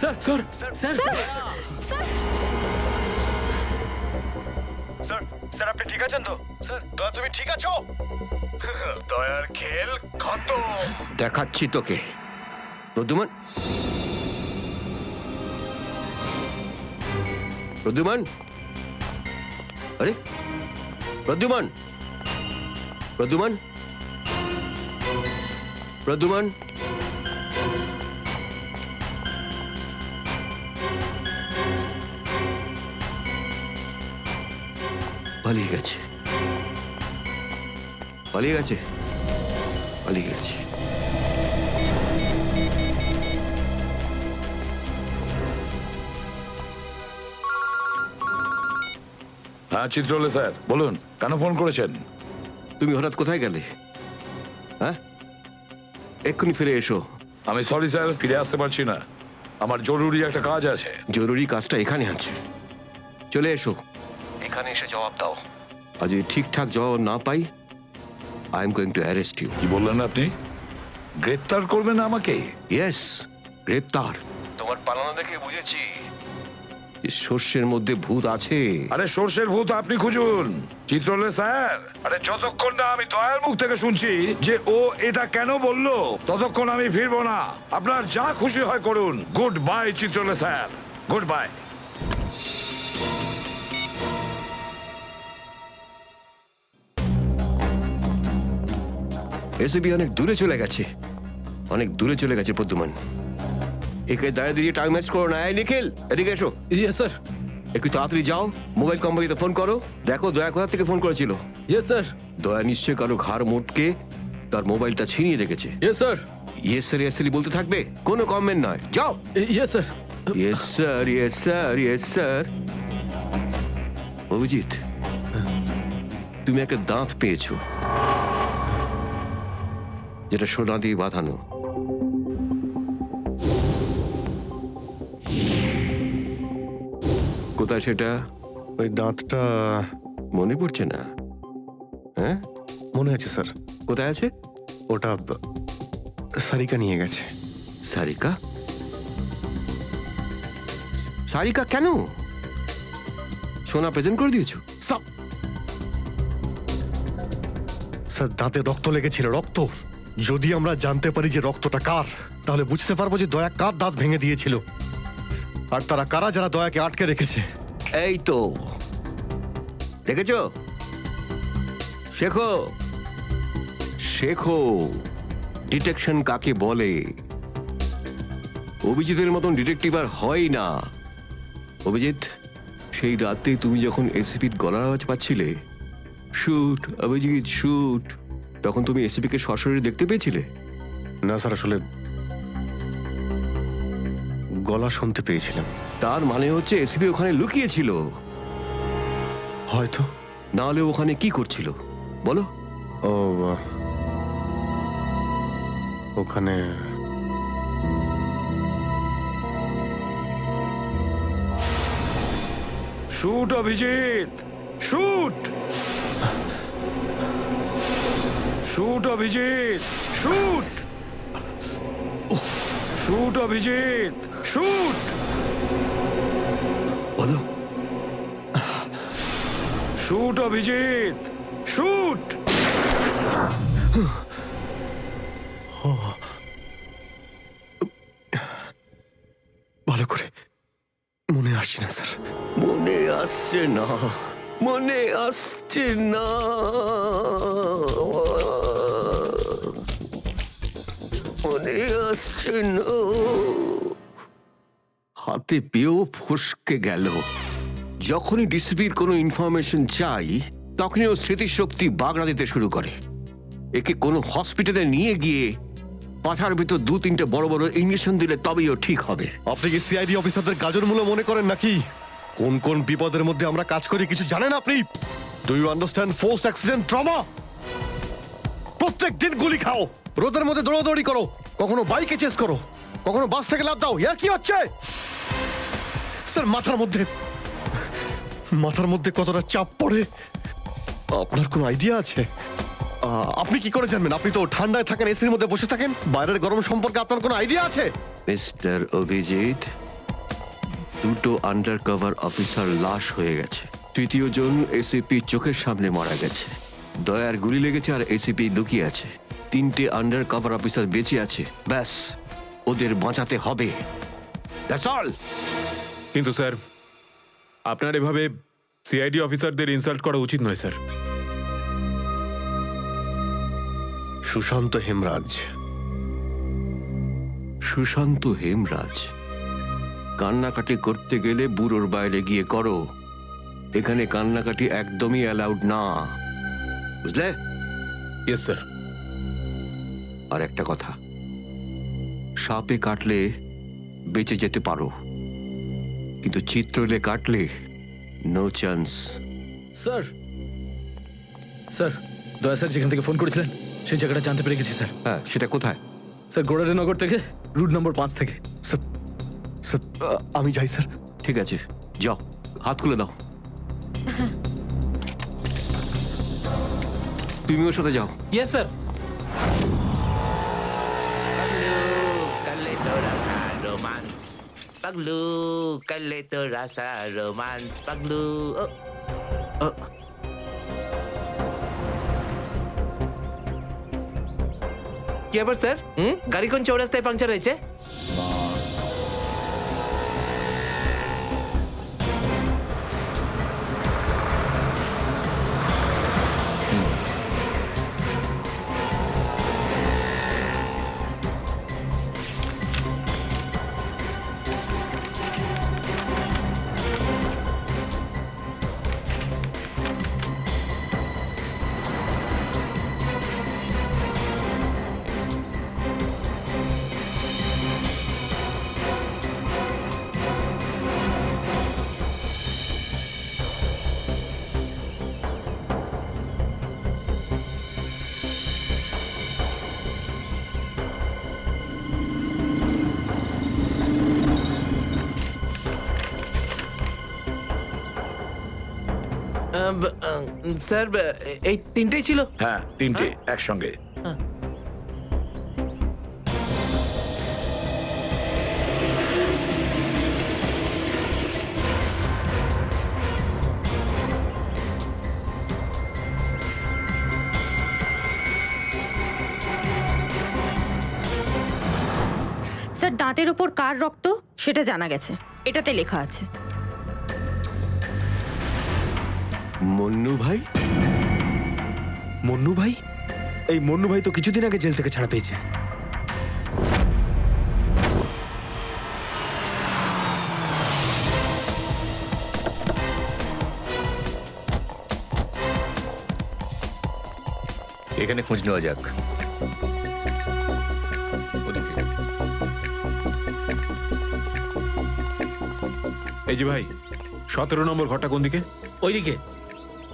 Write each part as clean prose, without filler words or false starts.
Sir sir sir sir sir আপনি ঠিক আছেন তো? স্যার দয়া তুমি ঠিক আছো? দয়ার খেল খতম। দেখাচ্ছি তোকে প্রদ্যুমান। প্রদ্যুমান, আরে প্রদ্যুমান, প্রদ্যুমান, প্রদ্যুমান, পালিয়ে গেছে, পালিয়ে গেছে, পালিয়ে গেছে। হ্যাঁ চিত্রলে স্যার বলুন, কেন ফোন করেছেন? তুমি হঠাৎ কোথায় গেলে? হ্যাঁ, এক্ষুনি ফিরে এসো। আমি সরি স্যার, ফিরে আসতে পারছি না, আমার জরুরি একটা কাজ আছে। জরুরি কাজটা এখানে আছে, চলে এসো। এখানে এসে জবাব দাও, আর যদি ঠিকঠাক জবাব না পাই I am going to arrest you. কি বললেন আপনি? গ্রেপ্তার করবেন আমাকে? ইয়েস, গ্রেপ্তার। তোমার পালানো দেখে বুঝেছি সর্ষের মধ্যে ভূত আছে। আরে সর্ষের ভূত আপনি খুঁজুন চিত্রলে স্যার। আরে যতক্ষণ না আমি দয়ার মুখ থেকে শুনছি যে ও এটা কেন বললো, ততক্ষণ আমি ফিরবো না। আপনার যা খুশি হয় করুন। Goodbye Chitrole sir, goodbye. এসবি অনেক দূরে চলে গেছে, অনেক দূরে চলে গেছে প্রদ্যুমান। একে দাঁড়িয়ে দিয়ে টাইম ওয়েস্ট করো না। এই নিখিল, এদিকে এসো। ইয়েস স্যার, একটু তাড়াতাড়ি যাও, মোবাইল কোম্পানিতে ফোন করো, দেখো দয়া কোথা থেকে ফোন করেছিল। ইয়েস স্যার, দয়া নিশ্চয় কারো ঘাড় মোটকে তার মোবাইলটা ছিনিয়ে রেখেছে। Yes sir, yes sir, yes sir বলতে থাকবে, কোনো কমেন্ট নয়। যাও। Yes sir. Yes sir, yes sir, yes sir. Abhijit, তুমি একটা দাঁত পেয়েছো, যেটা সোনা দিয়ে বাঁধানো। কোথায় সেটা? ওই দাঁতটা মনে পড়ছে না? হ্যাঁ মনে আছে স্যার, কোথায় আছে? ওটা সারিকা নিয়ে গেছে। সারিকা? সারিকা কেন? সোনা প্রেজেন্ট করে দিয়েছো? স্যার দাঁতে রক্ত লেগেছিল, রক্ত। যদি আমরা জানতে পারি যে রক্তটা কার, তাহলে বুঝতে পারবো যে দয়া কার দাঁত ভেঙে দিয়েছিল, আর তারা কারা যারা দয়াকে আটকে রেখেছে। এই তো দেখেছো, শেখো শেখো ডিটেকশন কাকে বলে। অভিজিতের মতন ডিটেকটিভ আর হয় না। অভিজিৎ, সেই রাতে তুমি যখন এসিপির গলার আওয়াজ পাচ্ছিলে, শুট অভিজিৎ শুট, তখন তুমি এসিপিকে সশরীরে দেখতে পেয়েছিলে? না স্যার, আসলে গলা শুনতে পেয়েছিলাম। তার মানে হচ্ছে এসিপি ওখানে লুকিয়েছিল। হয়তো। না হলে ওখানে কি করছিল বলো? ও ওখানে shoot Abhijeet, shoot, shoot Abhijeet, shoot, shoot Abhijeet, shoot, বলো। Shoot Abhijeet, shoot. ভালো করে মনে আসছে না স্যার। মনে আসছে না, মনে আসছে না। মনে আসছে না। হাতে পেয়েও ফসকে গেল। যখনই ডিসিপির কোনো ইনফরমেশন চাই, তখনই ও স্মৃতিশক্তি বাগড়া দিতে শুরু করে। একে কোনো হসপিটালে নিয়ে গিয়ে পাছার ভিতর 2-3টে বড় বড় ইঞ্জেকশন দিলে তবেই ও ঠিক হবে। আপনি কি সিআইডি অফিসারদের গাজর মূল্য মনে করেন নাকি? কোন কোন বিপদের মধ্যে আমরা কাজ করি কিছু জানেন আপনি? Do you understand forced accident trauma? প্রত্যেক দিন গুলি খাও, রোদের মধ্যে দৌড়াদৌড়ি করো, কখনো বাইকে চেস করো, কখনো বাস থেকে লাফ দাও। ইয়ার কি হচ্ছে স্যার? মাথার মধ্যে কতটা চাপ পড়ে আপনার কোনো আইডিয়া আছে? আপনি কি করে জানবেন? আপনি তো ঠান্ডায় থাকেন, এসির মধ্যে বসে থাকেন, বাইরের গরম সম্পর্কে আপনার কোনো আইডিয়া আছে? মিস্টার অভিজিৎ, দুটো আন্ডার কভার অফিসার লাশ হয়ে গেছে, তৃতীয় জন এসিপি চোখের সামনে মারা গেছে, দয়ার গুলি লেগেছে আর এসিপি লুকিয়ে আছে, তিনটে আন্ডার কভার অফিসার বেঁচে আছে। ব্যাস, ওদের বাঁচাতে হবে। That's all. কিন্তু স্যার, আপনার এভাবে সিআইডি অফিসারদের ইনসাল্ট করা উচিত নয় স্যার। সুশান্ত হেমরাজ, সুশান্ত হেমরাজ, কান্নাকাটি করতে গেলে বুড়োর বাইরে গিয়ে করো। এখানে কান্নাকাটি একদমই অ্যালাউড না, বুঝলে? Yes sir. আর একটা কথা, সাপে কাটলে বেঁচে যেতে পারো, কিন্তু চিত্রলে কাটলে নো চান্স। স্যার, স্যার, দয়া স্যার যেখান থেকে ফোন করেছিলেন সেই জায়গাটা জানতে পেরে গেছি স্যার। হ্যাঁ, সেটা কোথায়? স্যার, গোড়ারেনগর থেকে, রুট নম্বর 5 থেকে। স্যার স্যার আমি যাই স্যার। ঠিক আছে, যাও, হাত খুলে দাও। তুমি ওর সাথে যাও। Yes sir. Paglu, kal ito rasa romance. Paglu, kal ito rasa romance. Paglu. Oh. কি আবার স্যার? গাড়ি কোন চৌরাস্তায় পাংচার হয়েছে? স্যার, এই তিনটেই ছিল। হ্যাঁ, তিনটে একসঙ্গে। স্যার, দাঁতের উপর কার রক্ত সেটা জানা গেছে, এটাতে লেখা আছে। মন্নু ভাই? মন্নু ভাই? এই মন্নু ভাই তো কিছুদিন আগে জেল থেকে ছাড়া পেয়েছে। এখানে খোঁজ নেওয়া যাক। এই যে ভাই, 17 নম্বর ঘরটা কোন দিকে? ওইদিকে।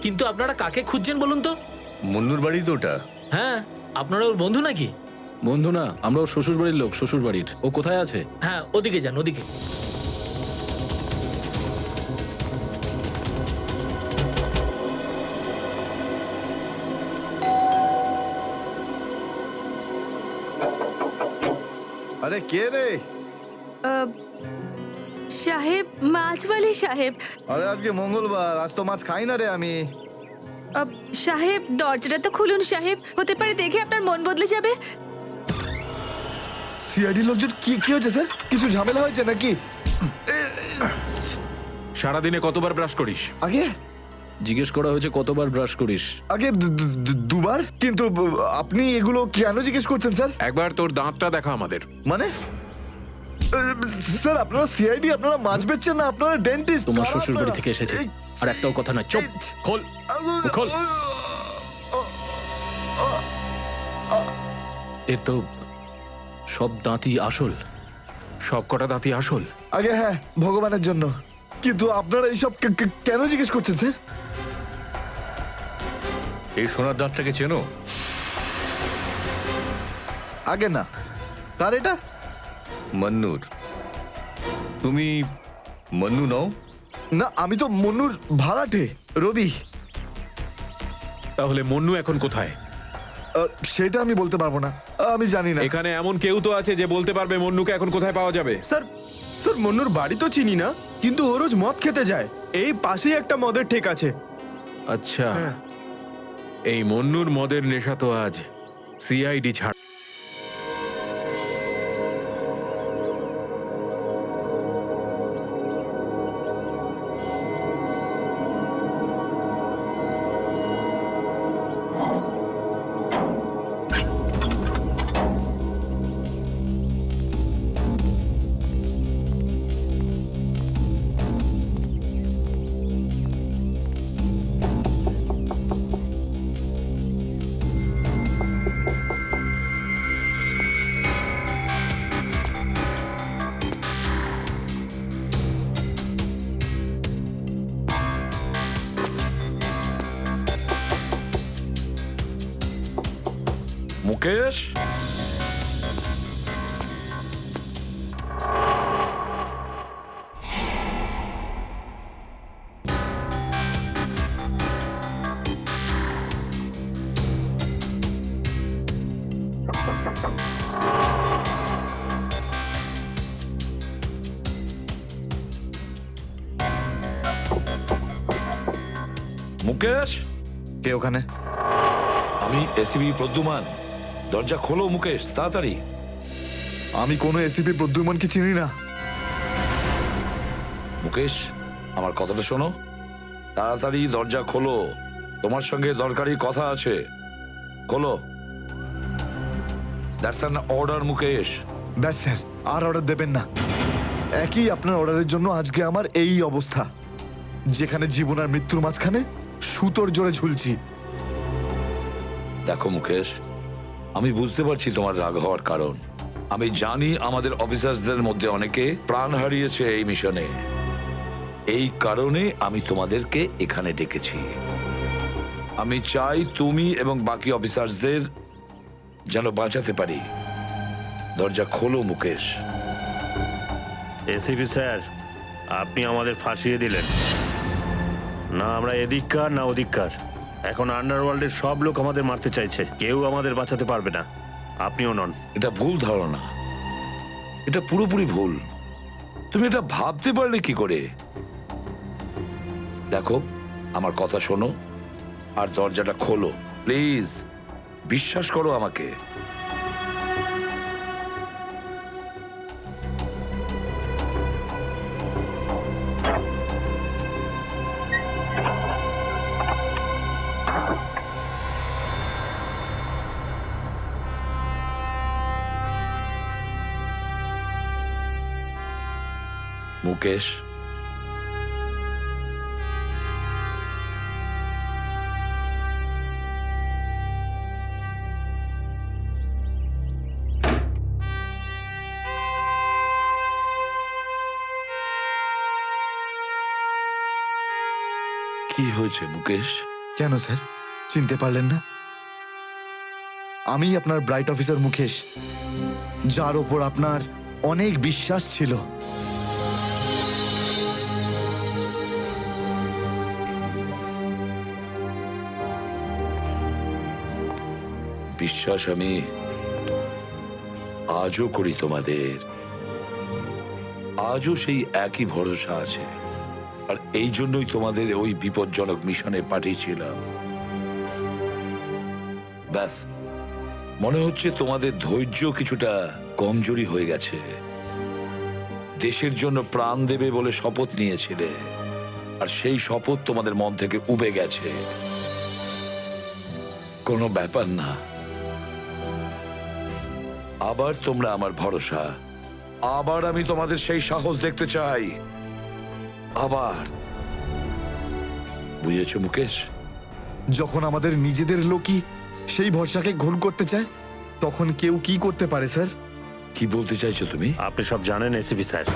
কিন্তু আপনারা কাকে খুঁজছেন বলুন তো? মুন্নুর বাড়ি তো ওটা। হ্যাঁ, আপনারা ওর বন্ধু নাকি? বন্ধু না, আমরা ওর শ্বশুর বাড়ির লোক। শ্বশুর বাড়ির। ও কোথায় আছে? হ্যাঁ, ওদিকে যান, ওদিকে। আরে কে রে? সাহেব, মাছওয়ালি সাহেব। আরে আজকে মঙ্গলবার, আজ তো মাছ খাই না রে আমি। সাহেব, দরজাটা তো খুলুন সাহেব, হতে পারে দেখে আপনার মন বদলে যাবে। সিআইডি লোকজন কি কি হয়েছে স্যার? কিছু ঝামেলা হয়েছে নাকি? সারাদিনে কতবার ব্রাশ করিস? আগে জিজ্ঞেস করা হয়েছে কতবার ব্রাশ করিস। আগে দুবার। কিন্তু আপনি এগুলো কেন জিজ্ঞেস করছেন স্যার? একবার তোর দাঁতটা দেখা আমাদের। মানে স্যার, আপনারা সিআইডি, আপনারা মাছ বেচছেন না, আপনারা ডেন্টিস্ট। তোমার শ্বশুর বাড়ি থেকে এসেছে, আর একটাও কথা নয়। চুপ, খোল খোল। এর তো সব দাঁতই আসল। সব কটা দাঁতই আসল? আগে হ্যাঁ, ভগবানের জন্য। কিন্তু আপনারা এইসব কেন জিজ্ঞেস করছেন স্যার? এই সোনার দাঁতটাকে চেনো? আগে না। কার এটা? মন্নুর। তুমি মন্নু নও? না, আমি তো মন্নুর ভাড়াটে, রবি। তাহলে মন্নু এখন কোথায়? সেটা আমি বলতে পারবো না, আমি জানি না। এখানে এমন কেউ তো আছে যে বলতে পারবে মন্নুকে এখন কোথায় পাওয়া যাবে। স্যার, মন্নুর বাড়ি তো চিনি না। কিন্তু ও রোজ মদ খেতে যায়। এই পাশেই একটা মদের ঠেক আছে। আচ্ছা, হ্যাঁ। এই মন্নুর মদের নেশা তো আজ সিআইডি ছাড়। মুকেশ, মুকেশ, কে ওখানে? আমি এসিবি প্রদ্যুমান। দরজা খোলো মুকেশ, তাড়াতাড়ি। আমি কোনো এসিপি প্রদ্যুমনকে চিনি না। মুকেশ, আমার কথাটা শোনো, তাড়াতাড়ি দরজা খোলো, তোমার সঙ্গে দরকারি কথা আছে। খোলো। That's an order Mukesh. ব্যাস স্যার, আর অর্ডার দেবেন না। একই আপনার অর্ডারের জন্য আজকে আমার এই অবস্থা, যেখানে জীবন আর মৃত্যুর মাঝখানে সুতোর জোরে ঝুলছি। দেখো মুকেশ, আমি বুঝতে পারছি তোমার রাগ হওয়ার কারণ। আমি জানি আমাদের অফিসারদের মধ্যে অনেকে প্রাণ হারিয়েছে এই মিশনে। এই কারণে আমি তোমাদেরকে এখানে ডেকেছি। আমি চাই তুমি এবং বাকি অফিসারদের যেন বাঁচাতে পারি। দরজা খোলো মুকেশ। এসিপি স্যার, আপনি আমাদের ফাঁসিয়ে দিলেন। না আমরা এদিককার না ওদিককার। এখন আন্ডারওয়ার্ল্ডের সব লোক আমাদের মারতে চাইছে, কেউ আমাদের বাঁচাতে পারবে না, আপনিও নন। এটা ভুল ধারণা, এটা পুরোপুরি ভুল। তুমি এটা ভাবতে পারলে কি করে? দেখো, আমার কথা শোনো আর দরজাটা খোলো প্লিজ। বিশ্বাস করো আমাকে। মুকেশ, কি হয়েছে মুকেশ? কেন স্যার, চিনতে পারলেন না? আমি আপনার ব্রাইট অফিসার মুকেশ, যার ওপর আপনার অনেক বিশ্বাস ছিল। বিশ্বাস আমি আজও করি তোমাদের। আজও সেই একই ভরসা আছে, আর এই জন্যই তোমাদের ওই বিপজ্জনক মিশনে পাঠিয়েছিলাম। ব্যাস, মনে হচ্ছে তোমাদের ধৈর্য কিছুটা কমজোরি হয়ে গেছে। দেশের জন্য প্রাণ দেবে বলে শপথ নিয়েছিলে, আর সেই শপথ তোমাদের মন থেকে উবে গেছে। কোনো ব্যাপার না, আবার তোমরা আমার ভরসা। আবার আমি তোমাদের সেই সাহস দেখতে চাই। আবার। বুঝেছো মুকেশ? যখন আমাদের নিজেদের লোকই সেই ভরসাকে ঘোল করতে চায়, তখন কেউ কি করতে পারে স্যার? কি বলতে চাইছো তুমি? আপনি সব জানেন এসিপি স্যার,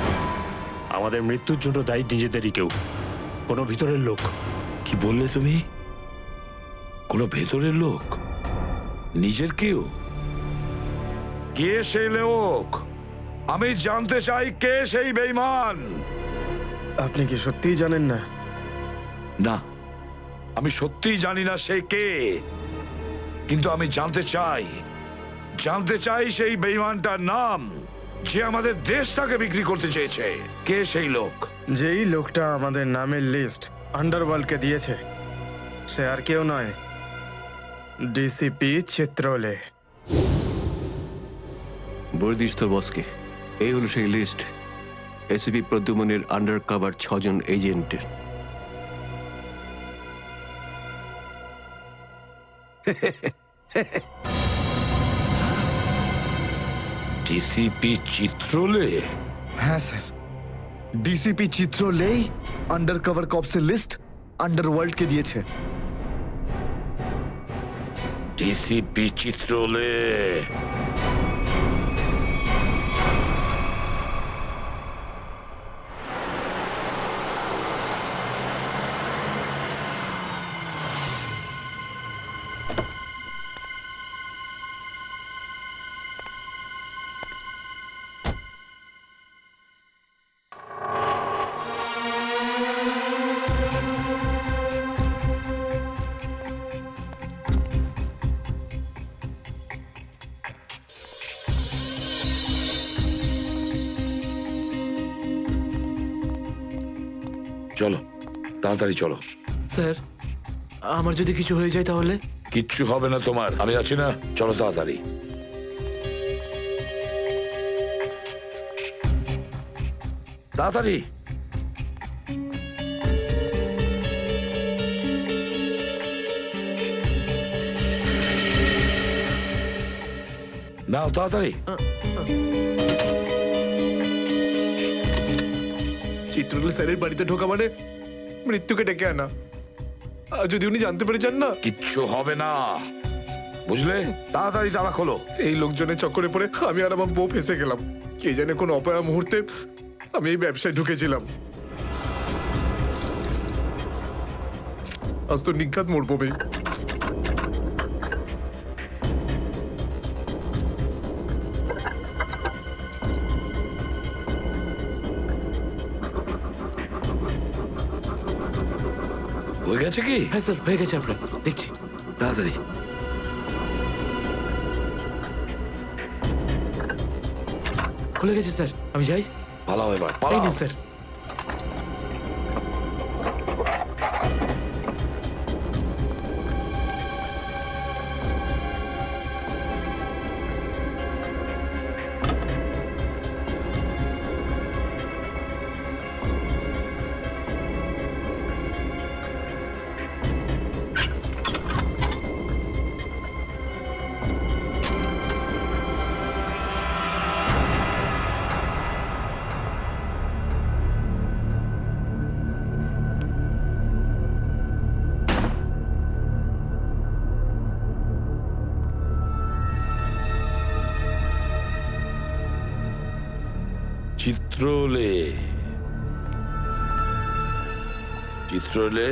আমাদের মৃত্যুর জন্য দায়ী নিজেদেরই কেউ, কোনো ভিতরের লোক। কি বললে তুমি? কোনো ভেতরের লোক? নিজের কেউ? কে সেই লোক? আমি জানতে চাই কে সেই বেঈমান। আপনি কি সত্যিই জানেন না? না, আমি সত্যিই জানি না সে কে, কিন্তু আমি জানতে চাই সেই বেঈমানটার নাম। যে আমাদের দেশটাকে বিক্রি করতে চেয়েছে। কে সেই লোক? যেই লোকটা আমাদের নামের লিস্ট আন্ডারওয়ার্ল্ডকে দিয়েছে সে আর কেউ নয়, ডিসিপি চিত্রলে। বলে দিস তোর বসকে, এই হলো সেই লিস্ট এসিপি প্রদ্যুমনের আন্ডার কভার 6 জন এজেন্টের। ডিসিপি চিত্রলে? হ্যাঁ স্যার, ডিসিপি চিত্রলেই আন্ডার কভার কপসের লিস্ট আন্ডারওয়ার্ল্ডকে দিয়েছে। ডিসিপি চিত্রলে? চলো, তাড়াতাড়ি চলো। স্যার, আমার যদি কিছু হয়ে যায় তাহলে? কিচ্ছু হবে না তোমার, আমি আছি না। চলো তাড়াতাড়ি। তাড়াতাড়ি। নাও তাড়াতাড়ি। চিত্রলে স্যারের বাড়িতে ঢোকা মানে মৃত্যুকে ডেকে আনা। আর যদি উনি জানতে পেরে যান না, কিচ্ছু হবে না, বুঝলে? তাড়াতাড়ি তালা খোলো। এই লোকজনের চক্করে পড়ে আমি আর আমার বউ ফেসে গেলাম। কে জানে কোন অপয়া মুহূর্তে আমি এই ব্যবসায় ঢুকেছিলাম। আজ তো নিঘাত মরবো আমি। হয়ে গেছে কি? হ্যাঁ স্যার, হয়ে গেছে, আপনার দেখছি। তাড়াতাড়ি। খুলে গেছে স্যার, আমি যাই। পালাও এবার, এই পালাও। নিন স্যার। চিত্রলে, চিত্রলে।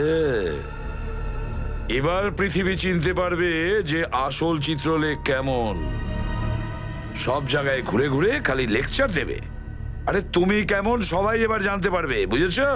এবার পৃথিবী চিনতে পারবে যে আসল চিত্রলে কেমন। সব জায়গায় ঘুরে ঘুরে খালি লেকচার দেবে। আরে তুমি কেমন সবাই এবার জানতে পারবে, বুঝেছো?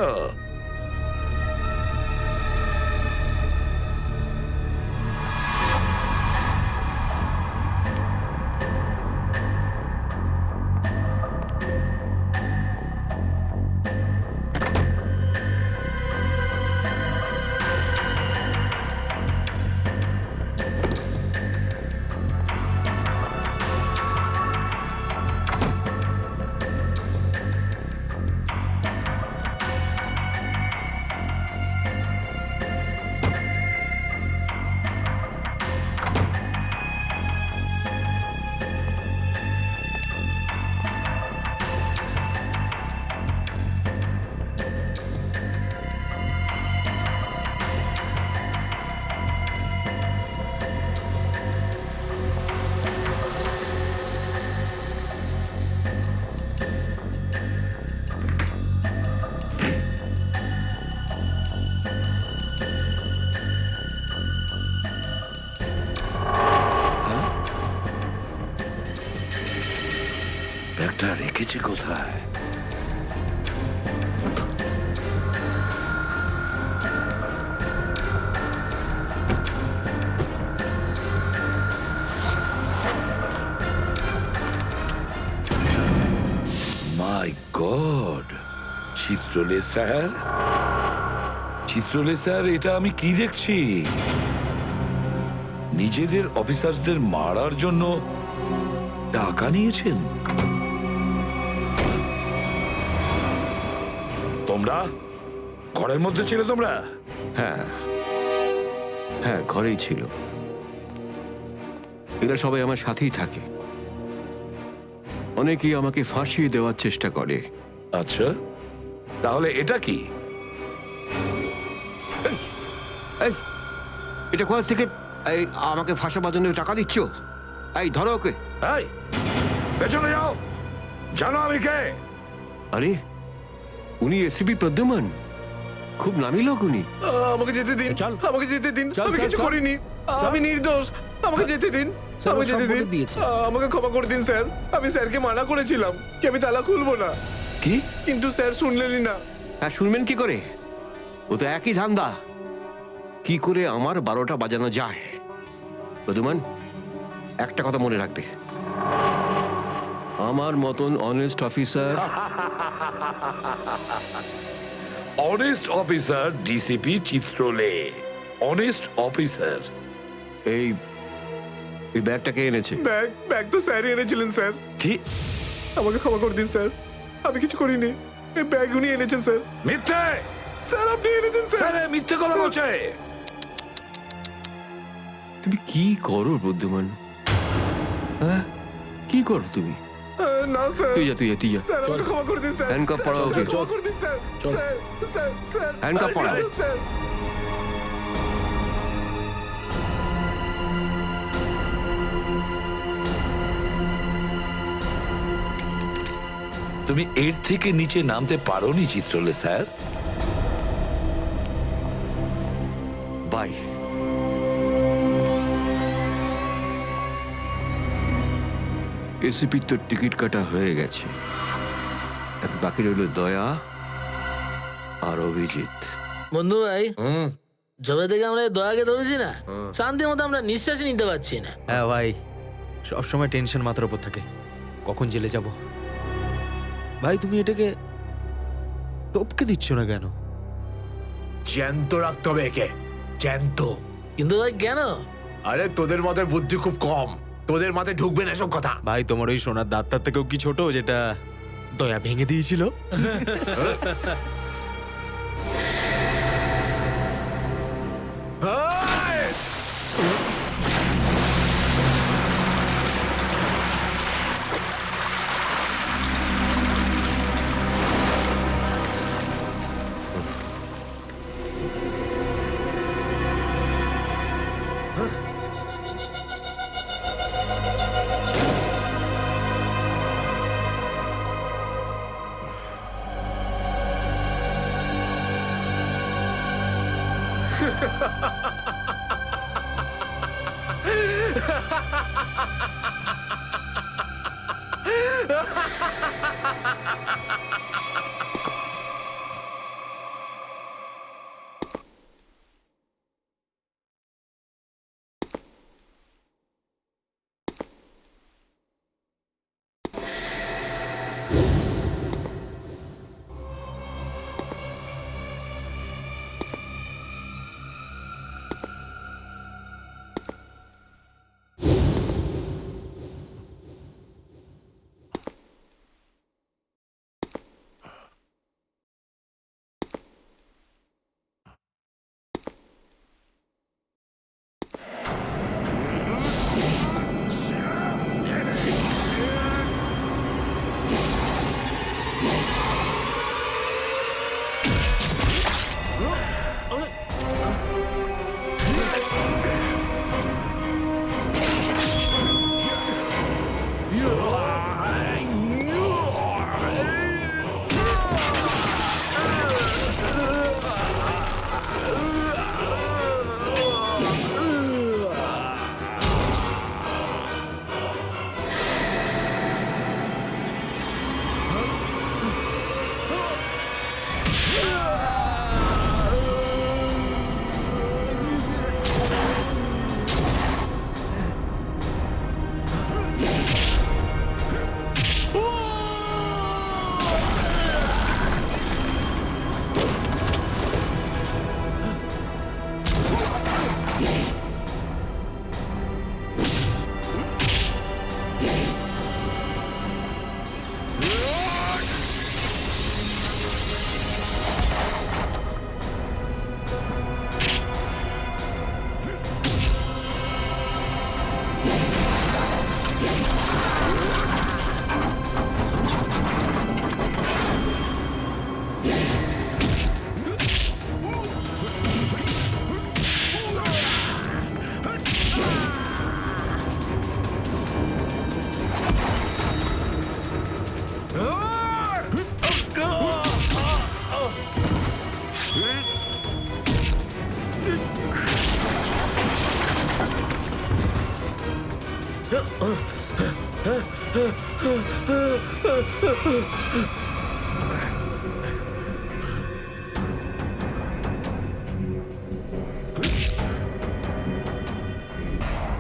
ব্যাগটা রেখেছি কোথায়? চিত্রলে স্যার, চিত্রলে স্যার, এটা আমি কি দেখছি? নিজেদের অফিসারদের মারার জন্য টাকা নিয়েছেন তোমরা? ঘরের মধ্যে ছিল তোমরা? হ্যাঁ হ্যাঁ, ঘরেই ছিল। এরা সবাই আমার সাথেই থাকে। অনেকেই আমাকে ফাঁসিয়ে দেওয়ার চেষ্টা করে। আচ্ছা, তাহলে এটা কি? এই, এটা কোথা থেকে এই আমাকে ফাঁসাবার জন্য টাকা দিচ্ছ? এই ধরো ওকে। এই, পেছনে যাও, জানো আমি কে? আরে, উনি এসিপি প্রদ্যুমান, খুব নামি লোক উনি। আমাকে যেতে দিন, আমাকে যেতে দিন, আমি কিছু করিনি, আমি নির্দোষ, আমাকে যেতে দিন, আমাকে যেতে দিন, আমাকে ক্ষমা করে দিন স্যার। আমি স্যারকে মানা করেছিলাম কি আমি তালা খুলবো না, কি? কিন্তু স্যার শুনলেনই না। হ্যাঁ, শুনবেন কি করে? ও তো একই ধান্দা। কি করে আমার 12টা বাজানো যায়? প্রদ্যুমান, একটা কথা মনে রাখবে, আমার মতন honest officer, honest officer DCP Chitrole, honest officer. এই ব্যাগটাকে এনেছে। ব্যাগ তো স্যারই এনেছিলেন স্যার। কি? আমাকে ক্ষমা করে দিন স্যার, আমি কিছু করিনি, এই ব্যাগ উনি এনেছেন স্যার। মিথ্যে! স্যার আপনি এনেছেন স্যার। স্যার মিথ্যে কথা বলছে। তুমি কি করো প্রদ্যুমান? হ্যাঁ, কি করো তুমি? না স্যার, তুই যা, তুই যা। স্যার আমাকে ক্ষমা করে দিন স্যার। হ্যান্ডকাফ পরাও ওকে। স্যার, ক্ষমা করে দিন sir. Sir sir sir handcuff পরাও। স্যার। তুমি এর থেকে নিচে নামতে পারোনি চিত্রলে স্যার। বাই। এসিপির তো টিকিট কাটা হয়ে গেছে, এখন বাকি রইল দয়া আর অভিজিৎ। বন্ধু ভাই, যবে থেকে আমরা এই দয়াকে ধরেছি না, শান্তি মতো আমরা নিঃশ্বাসই নিতে পারছি না। হ্যাঁ ভাই, সবসময় টেনশন মাথার উপর থাকে, কখন জেলে যাব। ভাই তুমি এটাকে টপকে দিচ্ছ না কেন? জ্যান্ত রাখতে হবে একে, জ্যান্ত। কিন্তু ভাই কেন? আরে তোদের মাথায় বুদ্ধি খুব কম, তোদের মাথায় ঢুকবে না এসব কথা। ভাই তোমার ওই সোনার দাঁতটার থেকেও কি ছোট যেটা দয়া ভেঙে দিয়েছিল?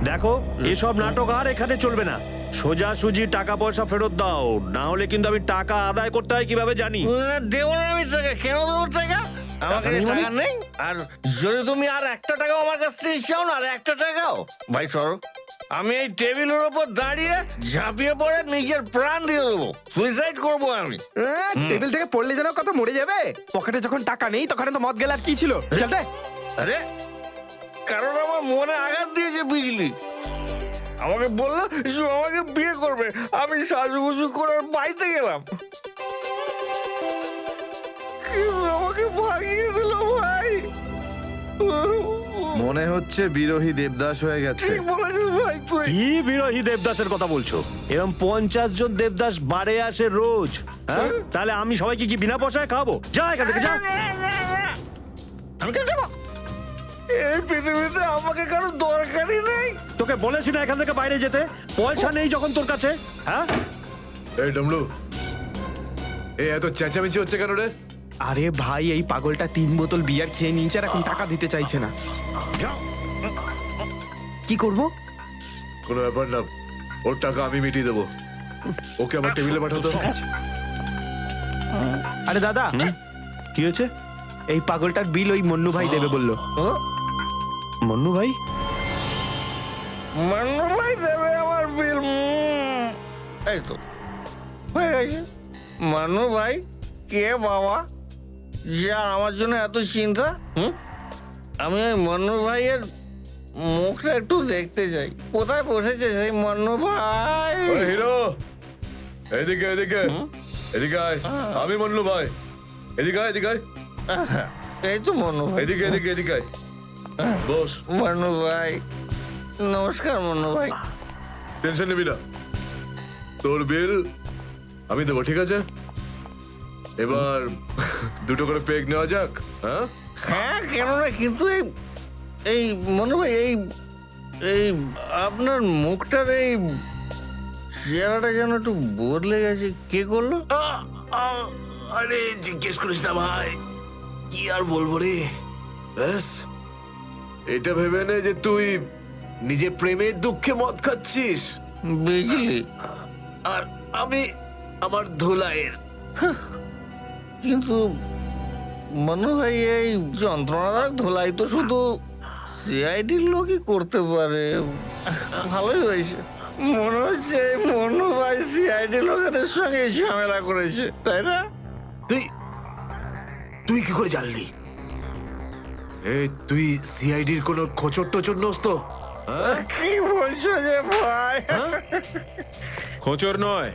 দেখো এসব নাটক আর এখানে চলবে না। সোজাসুজি টাকা পয়সা ফেরত দাও, না হলে কিন্তু আমি টাকা আদায় করতে হয় কিভাবে জানি। দেবো না আমি টাকা, কেন দেবো টাকা? আমার কাছে টাকা নেই। আর যদি তুমি আর একটা টাকাও আমার কাছ থেকে চাও না, আর একটা টাকাও, ভাই সরো, আমি এই টেবিলের উপর দাঁড়িয়ে ঝাঁপিয়ে পড়ে নিজের প্রাণ দিয়ে দেবো, সুইসাইড করবো আমি। টেবিল থেকে পড়লে যেন কত মরে যাবে। পকেটে যখন টাকা নেই তখন তো মদ গেল আর কি ছিল। চলতে আরে কারণ আমার মনে আঘাত দিয়েছে বিজলি। আমাকে বললো যে আমাকে বিয়ে করবে, আমি সাজুগুজু করে বাড়িতে গেলাম, কিন্তু আমাকে ভাগিয়ে দিল ভাই। মনে হচ্ছে বিরোহী দেবদাস হয়ে গেছে। ঠিক বলেছিস ভাই তুই। কি বিরোহী দেবদাসের কথা বলছো? এরকম 50 জন দেবদাস বাড়ে আসে রোজ, হ্যাঁ? তাহলে আমি সবাইকে কি বিনা পয়সায় খাবো? যা এখান থেকে, যা। আমি কেন যাবো? এই পৃথিবীতে আমাকে কারো দরকারই নেই। তোকে বলেছি না এখান থেকে বাইরে যেতে? পয়সা নেই যখন তোর কাছে, হ্যাঁ? এই ডমরু, এই এত চেঁচামেচি হচ্ছে কেন রে? আরে ভাই, এই পাগলটা 3 বোতল বিয়ার খেয়ে নিয়েছে আর এখন টাকা দিতে চাইছে না। কি করব? কোনো ব্যাপার না, ওর টাকা আমি মিটিয়ে দেবো। ওকে আমার টেবিলে পাঠাতো। আরে দাদা, কি হয়েছে? এই পাগলটার বিল ওই মন্নু ভাই দেবে বললো। মন্নু ভাই? মান্নু ভাই দেবে আমার বিল। এই তো হয়ে গেছে। মান্নু ভাই কে বাবা, যা আমার জন্য এত চিন্তা? আমি ওই মান্নু ভাইয়ের মুখটা একটু দেখতে চাই। কোথায় বসেছে সেই মান্নু ভাই? ওই হিরো, এদিকে এদিকে এদিকে আয়। আমি মন্নু ভাই, এদিকে আয়, এদিকে আয়। এই তো মান্নু ভাই। এদিকে এদিকে এদিকে আয়, বস। মান্নু ভাই নমস্কার। মান্নু ভাই টেনশন নিবি না, তোর বিল আমি দেবো, ঠিক আছে? এবার দুটো করে পেগ নেওয়া যাক। হ্যাঁ হ্যাঁ, কেন না, কিন্তু এই মনে ভাই, এই আপনার মুখটার এই চেহারাটা যেন একটু বদলে গেছে। কে করলো? আরে জিজ্ঞেস করিস না ভাই, কি আর বলবো রে। ব্যাস, এটা ভেবে নে যে তুই নিজে প্রেমের দুঃখে মদ খাচ্ছিস, বিজলি, আর আমি আমার ধুলাইয়ের। কিন্তু মনে হয় এই যন্ত্রণাদায়ক ধোলাই তো শুধু সিআইডির লোকই করতে পারে। ভালোই হয়েছে, মনে হচ্ছে এই মনু ভাই সিআইডি লোকেদের সঙ্গে ঝামেলা করেছে, তাই না? তুই কি করে জানলি? তুই সিআইডির কোনো খোঁচর টোচর নোস তো? কি বলছো যে ভাই? খোঁচর নয়,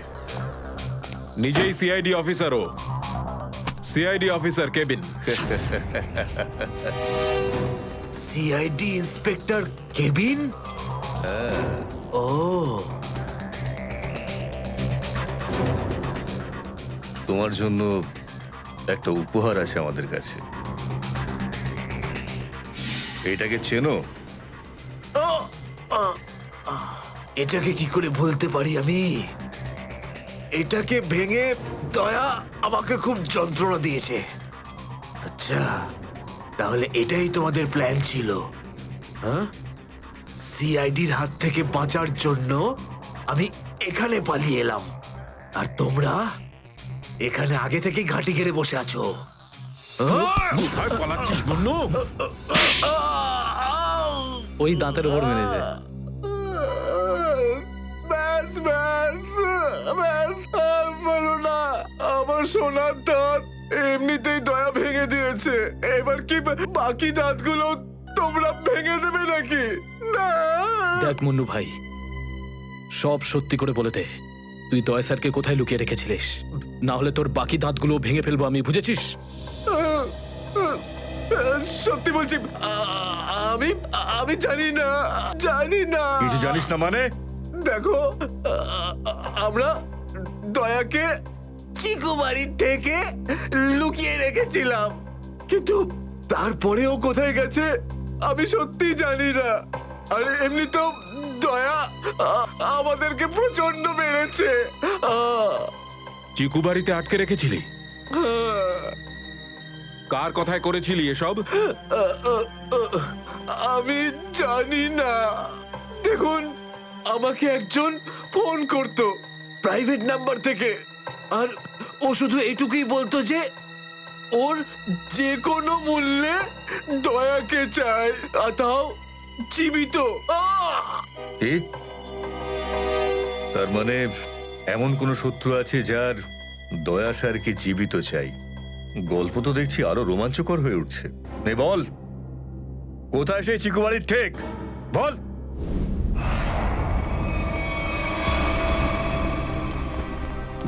নিজেই সিআইডি অফিসারও। CID officer cabin. CID inspector cabin? ও, তোমার জন্য একটা উপহার আছে আমাদের কাছে। এটাকে চেনো? এটাকে কি করে ভুলতে পারি আমি? এটাকে ভেঙে দয়া আমাকে খুব যন্ত্রণা দিয়েছে। আচ্ছা, তাহলে এটাই তোমাদের প্ল্যান ছিল, হ্যাঁ? সিআইডির হাত থেকে বাঁচার জন্য আমি এখানে পালিয়ে এলাম, আর তোমরা এখানে আগে থেকেই ঘাঁটি ঘেরে বসে আছো। কোথায় পালাচ্ছিস মন্নু? ওই দাঁতের উপর মেরেছে। ব্যাস ব্যাস ব্যাস, আর বলো না। আমার সোনার দাঁত এমনিতেই দয়া ভেঙে দিয়েছে, এবার কি বাকি দাঁতগুলো তোমরা ভেঙে দেবে নাকি? না। দেখ মুন্নু ভাই, সব সত্যি করে বলে দে, তুই দয়া স্যারকে কোথায় লুকিয়ে রেখেছিলিস? না হলে তোর বাকি দাঁতগুলো ভেঙে ফেলবো আমি, বুঝেছিস? সত্যি বলছি, আমি আমি জানি না, জানি না। কিছু জানিস না মানে? দেখো, আমরা দয়াকে চিকু বাড়ির থেকে লুকিয়ে রেখেছিলাম, কিন্তু তারপরেও কোথায় গেছে আমি সত্যি জানি না। আরে এমনি তো দয়া আমাদেরকে প্রচন্ড মেরেছে। চিকু বাড়িতে আটকে রেখেছিলি? কার কথায় করেছিলি এসব? আমি জানি না। দেখুন, আমাকে একজন ফোন করতো প্রাইভেট নাম্বার থেকে, আর ও শুধু এটুকুই বলতো যে ওর যে কোনো মূল্যে দয়াকে চায়, আর তাও জীবিত। ঠিক? তার মানে এমন কোন শত্রু আছে যার দয়া স্যারকে জীবিত চাই? গল্প তো দেখছি আরো রোমাঞ্চকর হয়ে উঠছে। নে বল, কোথায় সেই চিকু বাড়ির ঠেক? বল।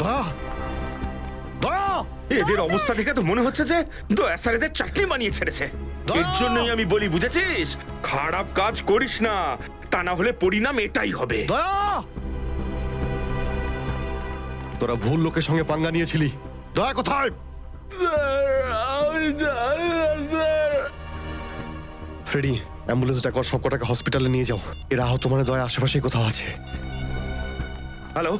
দয়া, দয়া, এদের অবস্থা দেখে তো মনে হচ্ছে যে দয়া স্যার এদের চাটনি বানিয়ে ছেড়েছে। এর জন্যই আমি বলি, বুঝেছিস, খারাপ কাজ করিস না, তা না হলে পরিণাম এটাই হবে। দয়া, তোরা ভুল লোকের সঙ্গে পাঙ্গা নিয়েছিলি। দয়া কোথায়? ফ্রেডি, অ্যাম্বুলেন্স ডাকো, সব কটাকে হসপিটালে নিয়ে যাও। এরা আহত মানে দয়া আশেপাশেই কোথাও আছে। Hello,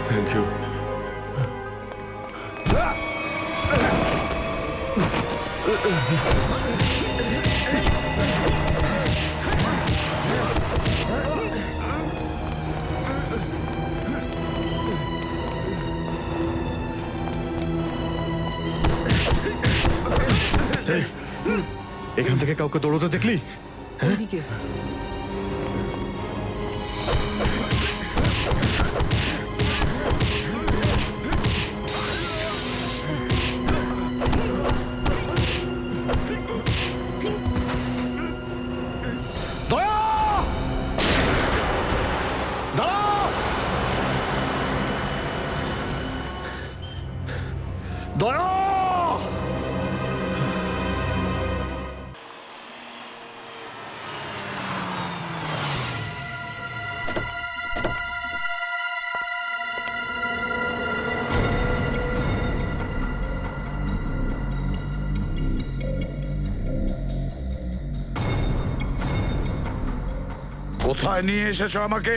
thank you. এখান থেকে কাউকে দৌড়তে দেখলি? দয়া, দাঁড়াও! দয়া! কোথায় নিয়ে এসেছো আমাকে?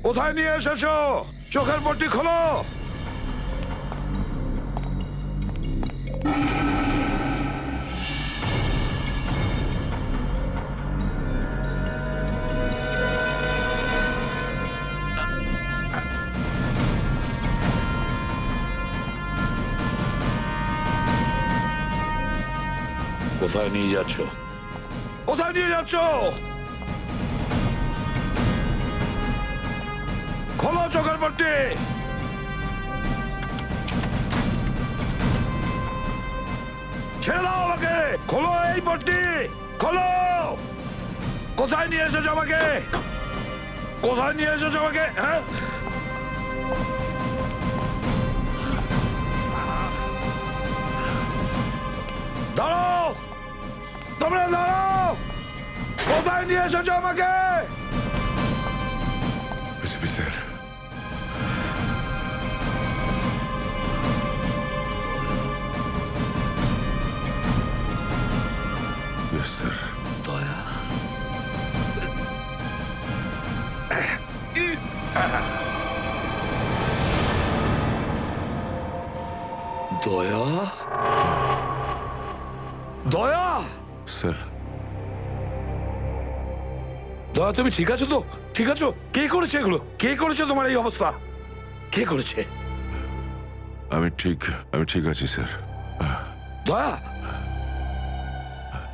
কোথায় নিয়ে এসেছো? চোখের পট্টি খোলো। কোথায় নিয়ে যাচ্ছ? কোথায় নিয়ে যাচ্ছ? খোলো চোখের পট্টি। ছেড়ে দাও আমাকে। খোলো এই পট্টি, খোলো। কোথায় নিয়ে এসেছো আমাকে? কোথায় নিয়ে এসেছো আমাকে? হ্যাঁ, দাঁড়াও, তোমরা দাঁড়াও। কোথায় নিয়ে এসেছো আমাকে? স্যার, স্যার, দয়া, দয়া দয়া স্যার দয়া তুমি ঠিক আছো তো? ঠিক আছো? কে করেছে এগুলো? কে করেছে তোমার এই অবস্থা? কে করেছে? আমি ঠিক আছি স্যার। দয়া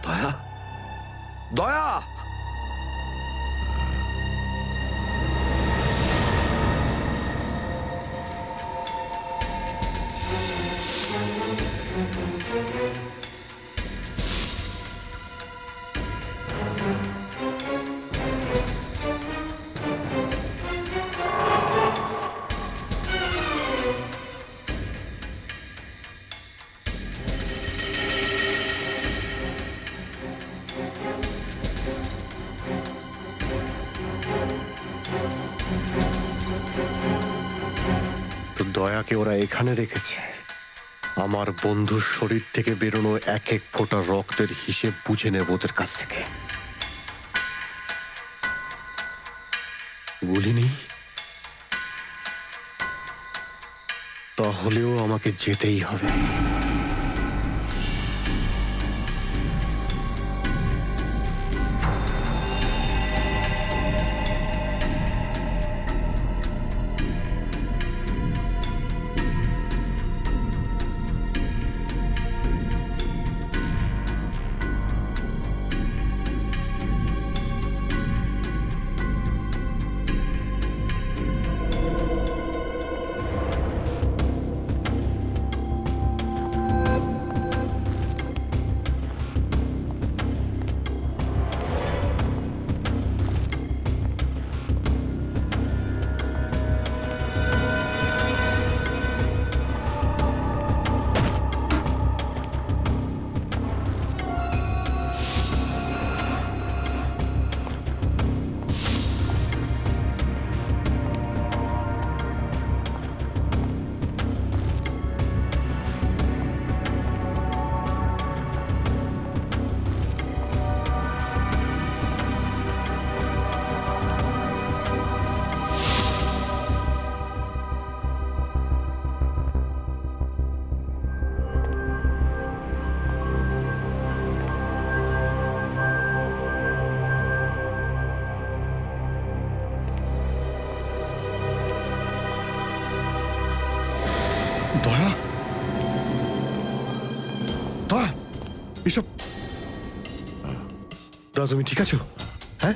দয়া দয়া তো দয়াকে ওরা এখানে রেখেছে আমার বন্ধুর শরীর থেকে বেরোনো এক এক ফোঁটা রক্তের হিসেব বুঝে নেব ওদের কাছ থেকে। গুলি নেই, তাহলেও আমাকে যেতেই হবে। দয়া দয়া এসব দয়া তুমি ঠিক আছো? হ্যাঁ,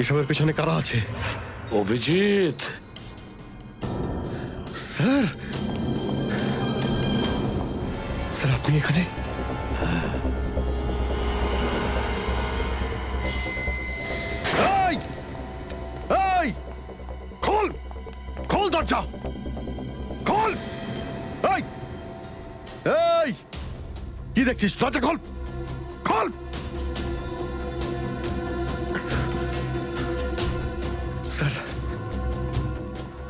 এসবের পেছনে কারা আছে? অভিজিৎ স্যার স্যার আপনি এখানে? এই এই খোল খোল দরজা খোল! এই এই কি দেখছিস? দরজা খোল খোল! স্যার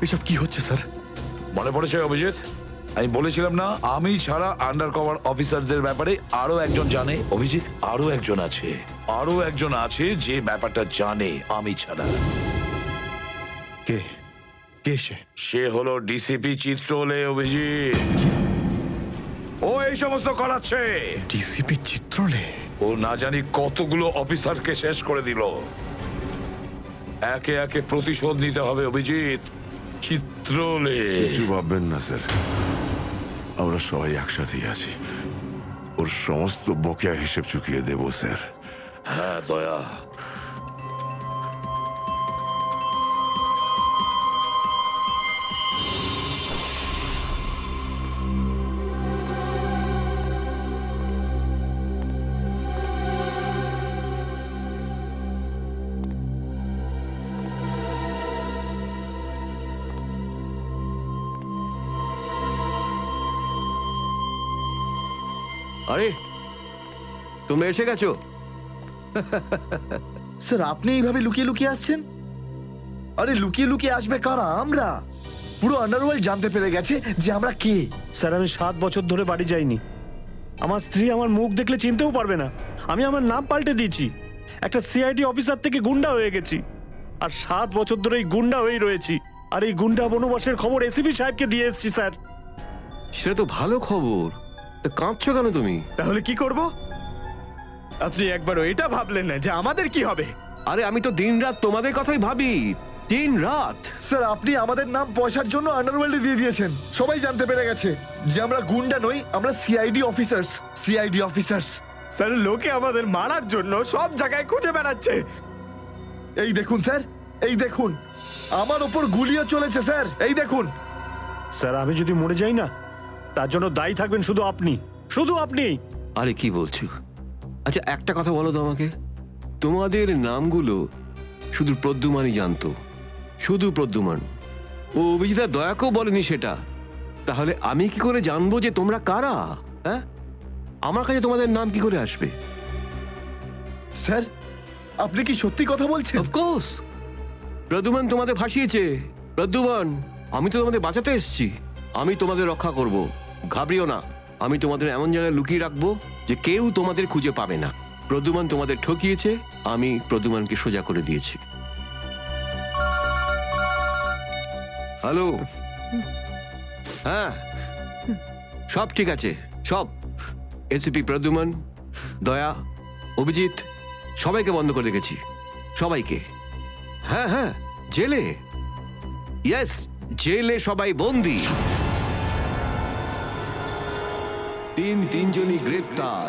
এসব কি হচ্ছে স্যার? মনে পড়েছে অভিজিৎ? আমি বলেছিলাম না আমি ছাড়া আন্ডার কভার অফিসারদের ব্যাপারে আরো একজন জানে। অভিজিৎ, আরো একজন আছে যে ব্যাপারটা জানে আমি ছাড়া। কে কে সে? সে হলো ডিসিপি চিত্রলে। অভিজিৎ, ও এই সমস্ত করাচ্ছে। ডিসিপি চিত্রলে? ও না জানি কতগুলো অফিসারকে শেষ করে দিল। একে একে প্রতিশোধ নিতে হবে অভিজিৎ। চিত্রলে কিছু ভাববেন না স্যার, আমরা সবাই একসাথেই আছি। ওর সমস্ত বকেয়া হিসেব চুকিয়ে দেব স্যার। হ্যাঁ দয়া, আরে তোমরা এসে গেছো? স্যার আপনি এইভাবে লুকিয়ে লুকিয়ে আসছেন? আরে লুকিয়ে লুকিয়ে আসবে কারা? আমরা। পুরো আন্ডারওয়ার্ল্ড জানতে পেরে গেছে যে আমরা কে। স্যার আমি 7 বছর ধরে বাড়ি যাইনি। আমার স্ত্রী আমার মুখ দেখলে চিনতেও পারবে না। আমি আমার নাম পাল্টে দিয়েছি, একটা সিআইডি অফিসার থেকে গুন্ডা হয়ে গেছি। আর 7 বছর ধরে এই গুন্ডা হয়েই রয়েছি। আর এই গুন্ডা বনবাসের খবর এসিপি সাহেবকে দিয়ে এসেছি স্যার। সেটা তো ভালো খবর। তা কাঁদছো কেন তুমি? তাহলে কি করব? আপনি একবারও এটা ভাবলেন না যে আমাদের কি হবে? আরে আমি তো দিনরাত তোমাদের কথাই ভাবি, দিনরাত। স্যার আপনি আমাদের নাম পয়সার জন্য আন্ডারওয়ার্ল্ডে দিয়ে দিয়েছেন। সবাই জানতে পেরে গেছে যে আমরা গুন্ডা নই, আমরা CID officers. CID officers. Sir লোকে আমাদের মারার জন্য সব জায়গায় খুঁজে বেড়াচ্ছে। এই দেখুন স্যার, এই দেখুন, আমার ওপর গুলিও চলেছে স্যার, এই দেখুন। স্যার আমি যদি মরে যাই না, তার জন্য দায়ী থাকবেন শুধু আপনি, শুধু আপনি। আরে কি বলছো? আচ্ছা একটা কথা বলো তো আমাকে, তোমাদের নামগুলো শুধু প্রদ্যুমানই জানতো, শুধু প্রদ্যুমান। ও অভিজিৎ দয়াকেও বলেনি সেটা। তাহলে আমি কি করে জানবো যে তোমরা কারা? হ্যাঁ, আমার কাছে তোমাদের নাম কি করে আসবে? স্যার আপনি কি সত্যি কথা বলছেন? অফকোর্স, প্রদ্যুমান তোমাদের ভাসিয়েছে। প্রদ্যুমান, আমি তো তোমাদের বাঁচাতে এসেছি, আমি তোমাদের রক্ষা করব, ঘাবড়িও না। আমি তোমাদের এমন জায়গায় লুকিয়ে রাখবো যে কেউ তোমাদের খুঁজে পাবে না। প্রদ্যুমান তোমাদের ঠকিয়েছে, আমি প্রদ্যুমানকে সোজা করে দিয়েছি। হ্যালো, হ্যাঁ সব ঠিক আছে, সব। এসিপি প্রদ্যুমান, দয়া, অভিজিৎ সবাইকে বন্ধ করে রেখেছি, সবাইকে। হ্যাঁ হ্যাঁ, জেলে, ইয়েস জেলে সবাই বন্দি। তিনজনই গ্রেপ্তার।